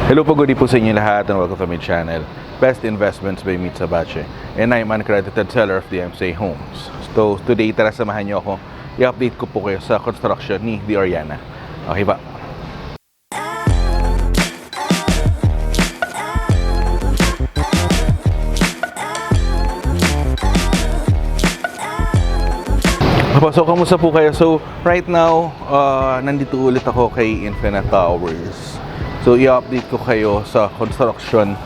Hello po, good day po sa inyo lahat and welcome to my channel, Best Investments by Mitsa Bache. And I'm an accredited seller of DMCA Homes. So today, tara samahan nyo ako. I-update ko po kayo sa construction ni The Oriana. Okay ba? So, kamusta po kayo? So, right now, nandito ulit ako kay Infinite Towers. So, i-update ko kayo sa construction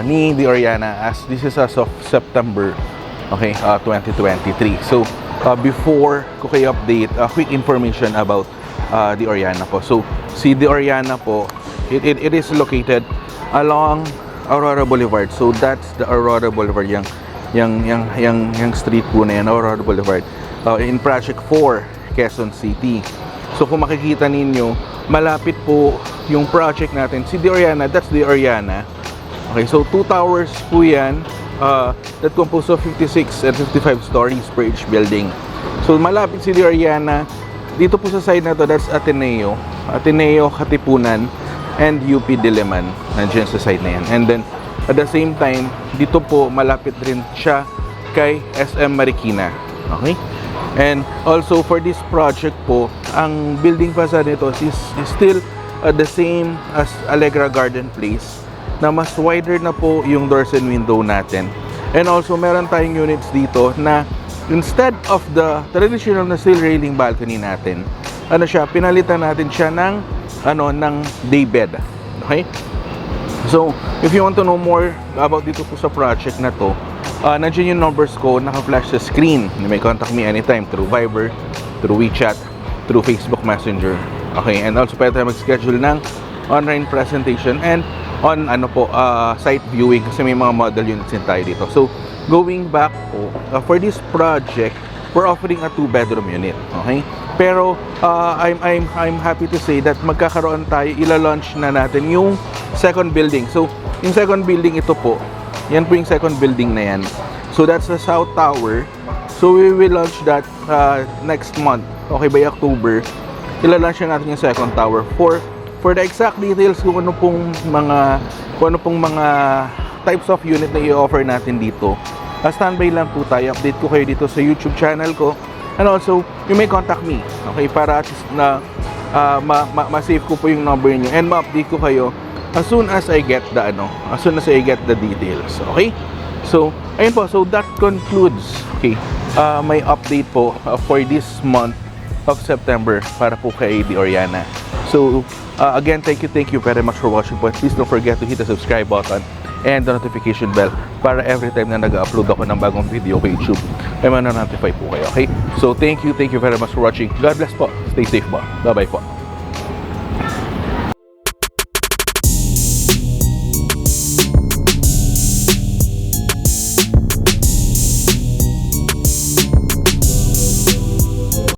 ni The Oriana as this is as of September 2023. So, before ko kayo update, quick information about The Oriana po. So, si The Oriana po, it is located along Aurora Boulevard. So, that's the Aurora Boulevard, yung street po na yan, Aurora Boulevard. In Project 4, Quezon City. So kung makikita ninyo, malapit po yung project natin. Si The Oriana, that's The Oriana. Okay, so 2 towers po yan that composed of 56 and 55 stories per each building. So malapit si The Oriana. Dito po sa side na to, that's Ateneo, Katipunan, and UP Diliman. Nandiyan sa side na yan. And then, at the same time, dito po malapit rin siya kay SM Marikina. Okay? And also for this project po, ang building facade nito is still the same as Allegra Garden Place, na mas wider na po yung doors and window natin. And also meron tayong units dito na instead of the traditional na steel railing balcony natin, pinalitan natin siya ng day bed. Okay? So, if you want to know more about dito po sa project na to, nandiyan yung numbers ko, naka-flash sa screen. You may contact me anytime through Viber, through WeChat, through Facebook Messenger. Okay, and also pwede tayo mag-schedule ng online presentation and on site viewing kasi may mga model units din tayo dito. So, going back po, for this project, we're offering a 2-bedroom unit. Okay? Pero, I'm happy to say that magkakaroon tayo, ila-launch na natin yung second building. So, yung second building ito po, yan po yung second building na yan. So that's the South Tower. So we will launch that next month. Okay, by October. Ila-launch na natin yung second tower. For the exact details kung ano pong mga types of unit na i-offer natin dito, standby lang po tayo. Update ko kayo dito sa YouTube channel ko. And also, you may contact me. Okay, para at least na ma-save ko po yung number niyo and ma-update ko kayo as soon as I get the details. Okay? So, ayun po. So, that concludes my update po for this month of September para po kay The Oriana. So, again, thank you very much for watching po. Please don't forget to hit the subscribe button and the notification bell para every time na nag-upload ako ng bagong video kay YouTube, ay ma-notify po kayo. Okay? So, thank you very much for watching. God bless po. Stay safe po. Bye-bye po.